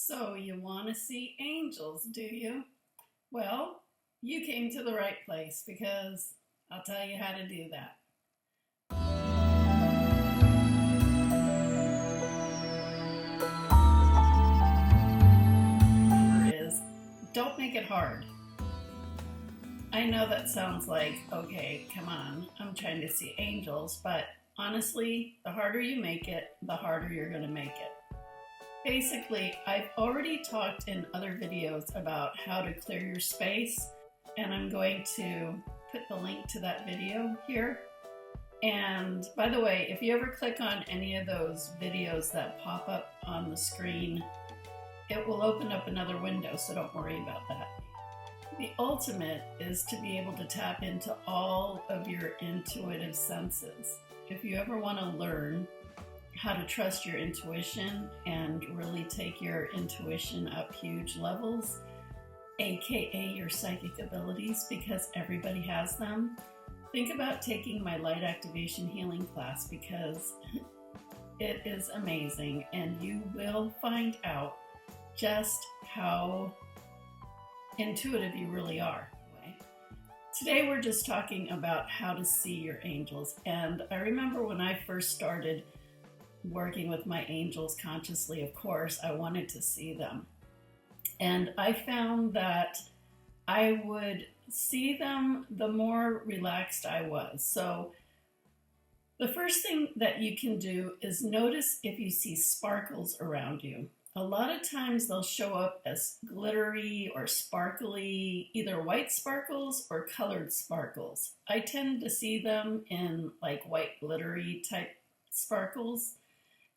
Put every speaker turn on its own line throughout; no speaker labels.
So you want to see angels, do you? Well, you came to the right place because I'll tell you how to do that. Number is, don't make it hard. I know that sounds like, okay, come on, I'm trying to see angels, but honestly, the harder you make it, the harder you're going to make it. Basically, I've already talked in other videos about how to clear your space, and I'm going to put the link to that video here. And by the way, if you ever click on any of those videos that pop up on the screen, it will open up another window, so don't worry about that. The ultimate is to be able to tap into all of your intuitive senses. If you ever want to learn how to trust your intuition and really take your intuition up huge levels, aka your psychic abilities, because everybody has them, think about taking my light activation healing class, because it is amazing and you will find out just how intuitive you really are. Today we're just talking about how to see your angels, and I remember when I first started working with my angels consciously, of course, I wanted to see them. And I found that I would see them the more relaxed I was. So the first thing that you can do is notice if you see sparkles around you. A lot of times they'll show up as glittery or sparkly, either white sparkles or colored sparkles. I tend to see them in like white glittery type sparkles.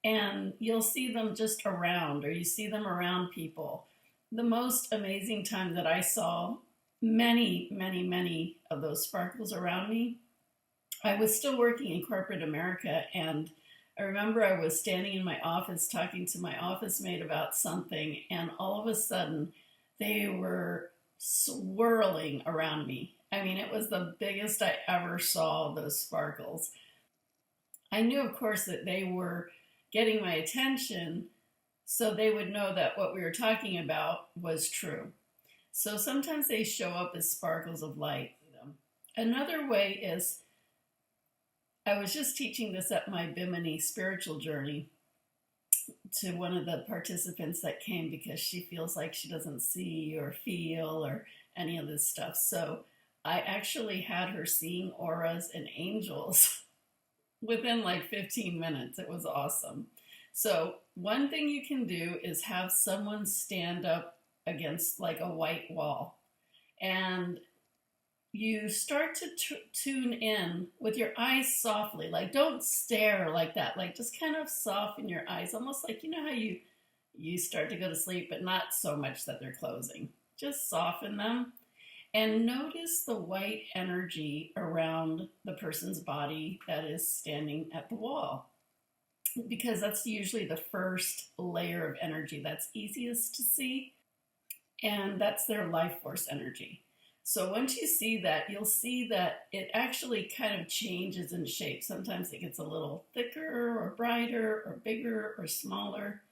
And you'll see them just around, or you see them around people. The most amazing time that I saw many of those sparkles around me, I was still working in corporate America, and I remember I was standing in my office talking to my office mate about something, and all of a sudden they were swirling around me. I mean, it was the biggest I ever saw, those sparkles. I knew, of course, that they were getting my attention so they would know that what we were talking about was true. So sometimes they show up as sparkles of light. Another way is, I was just teaching this at my Bimini spiritual journey to one of the participants that came because she feels like she doesn't see or feel or any of this stuff. So I actually had her seeing auras and angels within like 15 minutes. It was awesome. So one thing you can do is have someone stand up against like a white wall, and you start to tune in with your eyes softly. Like, don't stare like that. Like, just kind of soften your eyes, almost like, you know how you start to go to sleep, but not so much that they're closing. Just soften them. And notice the white energy around the person's body that is standing at the wall, because that's usually the first layer of energy that's easiest to see, and that's their life force energy. So once you see that, you'll see that it actually kind of changes in shape. Sometimes it gets a little thicker or brighter or bigger or smaller.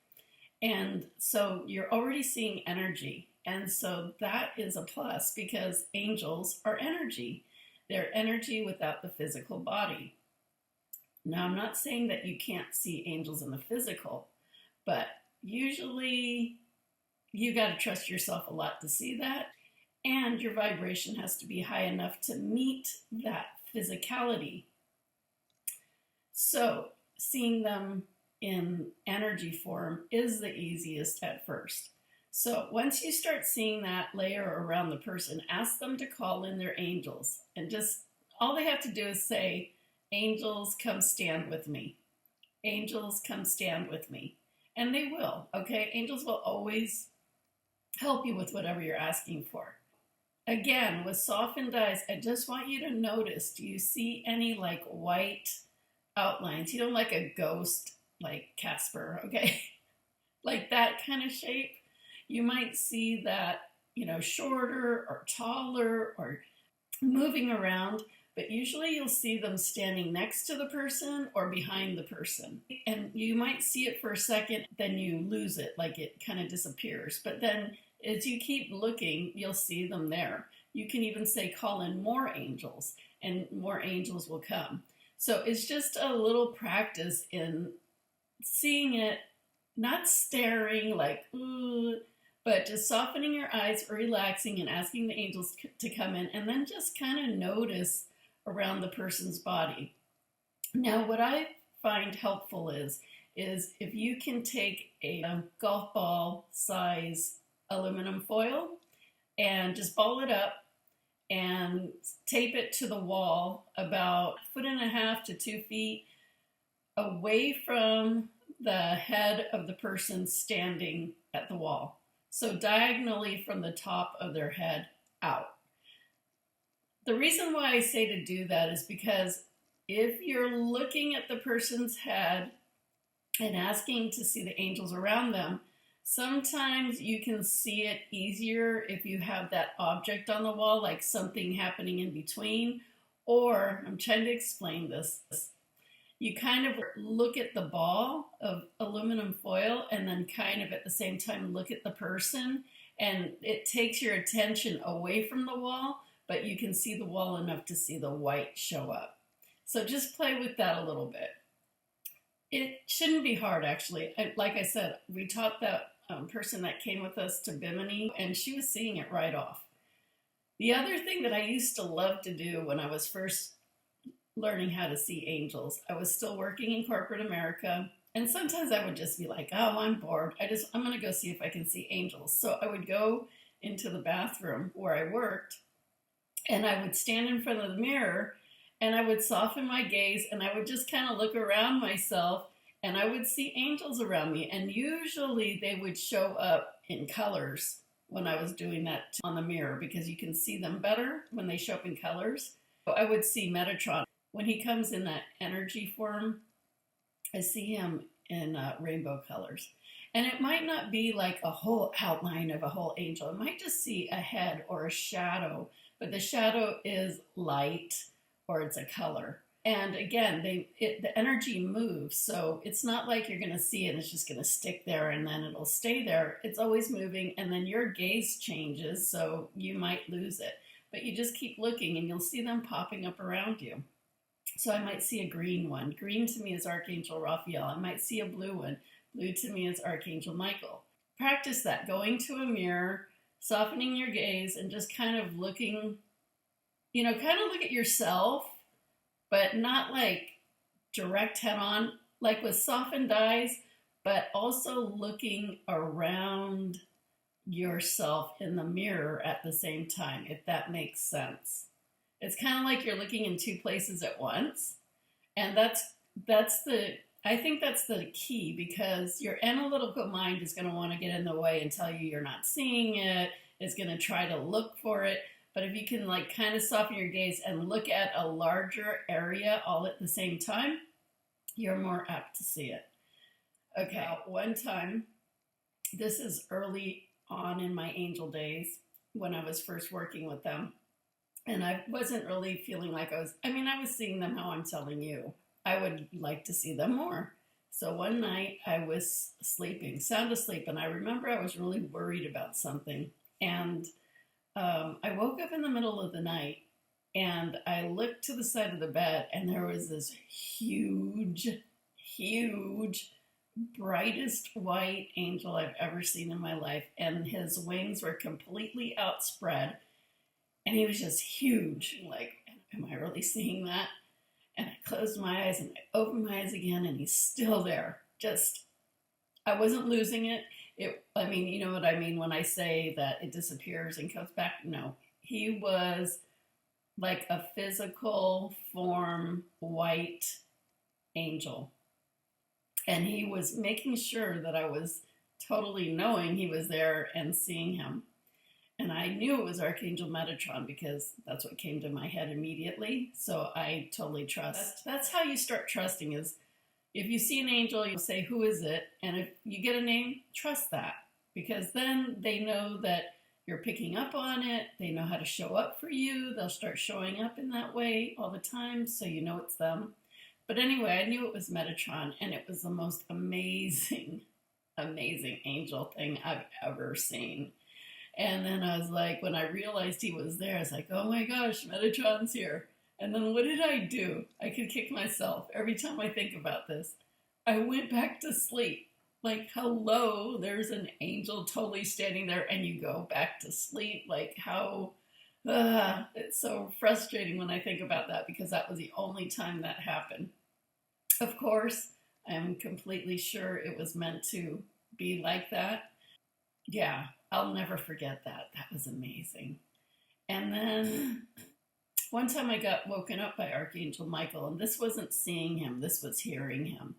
And so you're already seeing energy. And so that is a plus, because angels are energy. They're energy without the physical body. Now, I'm not saying that you can't see angels in the physical, but usually you got to trust yourself a lot to see that. And your vibration has to be high enough to meet that physicality. So seeing them in energy form is the easiest at first. So once you start seeing that layer around the person, ask them to call in their angels. And just, all they have to do is say, "Angels, come stand with me. Angels, come stand with me." And they will, okay? Angels will always help you with whatever you're asking for. Again, with softened eyes, I just want you to notice, do you see any like white outlines? You know, like a ghost, like Casper, okay? Like that kind of shape. You might see that, you know, shorter or taller or moving around, but usually you'll see them standing next to the person or behind the person. And you might see it for a second, then you lose it, like it kind of disappears. But then as you keep looking, you'll see them there. You can even say, call in more angels, and more angels will come. So it's just a little practice in seeing it, not staring like, ooh, but just softening your eyes, relaxing, and asking the angels to come in, and then just kind of notice around the person's body. Now, what I find helpful is if you can take a golf ball size aluminum foil and just ball it up and tape it to the wall about 1.5 to 2 feet away from the head of the person standing at the wall. So diagonally from the top of their head out. The reason why I say to do that is because if you're looking at the person's head and asking to see the angels around them, sometimes you can see it easier if you have that object on the wall, like something happening in between. Or, I'm trying to explain this, you kind of look at the ball of aluminum foil and then kind of at the same time look at the person, and it takes your attention away from the wall, but you can see the wall enough to see the white show up. So just play with that a little bit. It shouldn't be hard, actually. Like I said, we taught that person that came with us to Bimini, and she was seeing it right off. The other thing that I used to love to do when I was first learning how to see angels, I was still working in corporate America, and sometimes I would just be like, oh, I'm bored. I'm going to go see if I can see angels. So I would go into the bathroom where I worked, and I would stand in front of the mirror, and I would soften my gaze, and I would just kind of look around myself, and I would see angels around me. And usually they would show up in colors when I was doing that on the mirror, because you can see them better when they show up in colors. So I would see Metatron. When he comes in that energy form, I see him in rainbow colors. And it might not be like a whole outline of a whole angel. It might just see a head or a shadow, but the shadow is light or it's a color. And again, the energy moves, so it's not like you're going to see it and it's just going to stick there and then it'll stay there. It's always moving, and then your gaze changes, so you might lose it. But you just keep looking and you'll see them popping up around you. So I might see a green one. Green to me is Archangel Raphael. I might see a blue one. Blue to me is Archangel Michael. Practice that, going to a mirror, softening your gaze, and just kind of looking, kind of look at yourself, but not like direct head on, like with softened eyes, but also looking around yourself in the mirror at the same time, if that makes sense. It's kind of like you're looking in two places at once. And I think that's the key, because your analytical mind is going to want to get in the way and tell you you're not seeing it. It's going to try to look for it. But if you can kind of soften your gaze and look at a larger area all at the same time, you're more apt to see it. Okay, one time, this is early on in my angel days when I was first working with them. And I wasn't really feeling like I was seeing them how I'm telling you. I would like to see them more. So one night I was sleeping, sound asleep, and I remember I was really worried about something. And I woke up in the middle of the night, and I looked to the side of the bed, and there was this huge, brightest white angel I've ever seen in my life. And his wings were completely outspread. And he was just huge. Like, am I really seeing that? And I closed my eyes and I opened my eyes again, and he's still there. I wasn't losing it. You know what I mean when I say that it disappears and comes back? No. He was like a physical form white angel. And he was making sure that I was totally knowing he was there and seeing him. And I knew it was Archangel Metatron because that's what came to my head immediately. So I totally trust. That's how you start trusting, is if you see an angel, you'll say, who is it? And if you get a name, trust that. Because then they know that you're picking up on it. They know how to show up for you. They'll start showing up in that way all the time, so you know it's them. But anyway, I knew it was Metatron, and it was the most amazing, amazing angel thing I've ever seen. And then I was like, when I realized he was there, I was like, oh my gosh, Metatron's here. And then what did I do? I could kick myself every time I think about this. I went back to sleep. Like, hello, there's an angel totally standing there, and you go back to sleep. Like, how, it's so frustrating when I think about that, because that was the only time that happened. Of course, I'm completely sure it was meant to be like that. Yeah, I'll never forget that. That was amazing. And then one time I got woken up by Archangel Michael, and this wasn't seeing him, this was hearing him.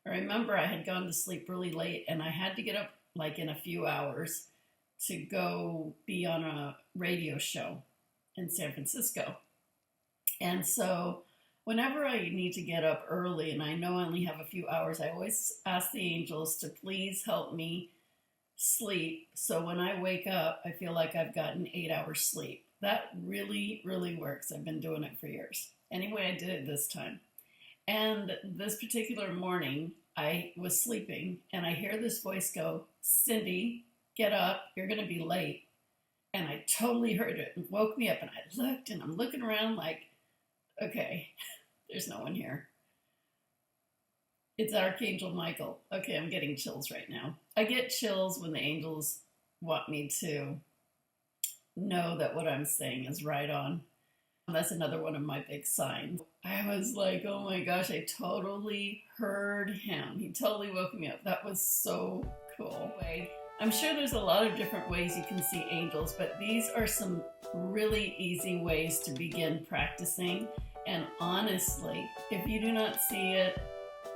I remember I had gone to sleep really late, and I had to get up like in a few hours to go be on a radio show in San Francisco. And so whenever I need to get up early and I know I only have a few hours, I always ask the angels to please help me sleep. So when I wake up, I feel like I've gotten 8 hours sleep. That really, really works. I've been doing it for years. Anyway, I did it this time. And this particular morning, I was sleeping, and I hear this voice go, Cindy, get up, you're going to be late. And I totally heard it and woke me up, and I looked, and I'm looking around like, okay, there's no one here. It's Archangel Michael. Okay, I'm getting chills right now. I get chills when the angels want me to know that what I'm saying is right on. That's another one of my big signs. I was like, oh my gosh, I totally heard him. He totally woke me up. That was so cool. I'm sure there's a lot of different ways you can see angels, but these are some really easy ways to begin practicing. And honestly, if you do not see it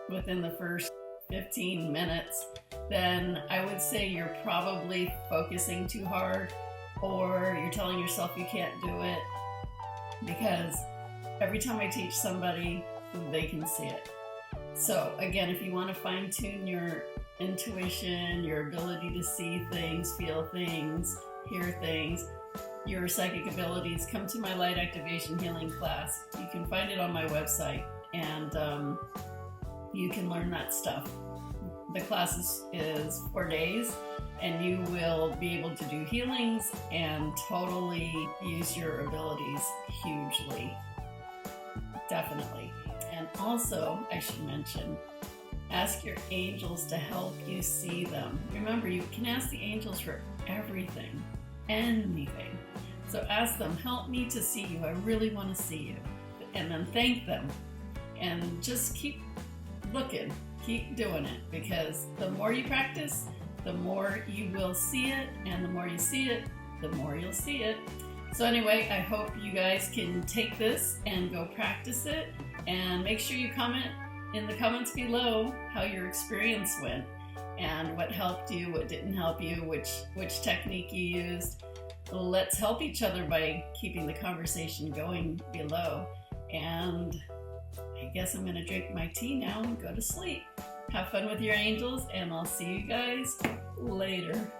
within the first 15 minutes, then I would say you're probably focusing too hard, or you're telling yourself you can't do it. Because every time I teach somebody, they can see it. So again, if you want to fine tune your intuition, your ability to see things, feel things, hear things, your psychic abilities, come to my light activation healing class. You can find it on my website, and you can learn that stuff. The class is 4 days, and you will be able to do healings and totally use your abilities hugely. Definitely. And also, I should mention, ask your angels to help you see them. Remember, you can ask the angels for everything, anything. So ask them, help me to see you. I really want to see you. And then thank them. And just keep looking. Keep doing it, because the more you practice, the more you will see it, and the more you see it, the more you'll see it. So anyway, I hope you guys can take this and go practice it, and make sure you comment in the comments below how your experience went, and what helped you, what didn't help you, which technique you used. Let's help each other by keeping the conversation going below. And I guess I'm going to drink my tea now and go to sleep. Have fun with your angels, and I'll see you guys later.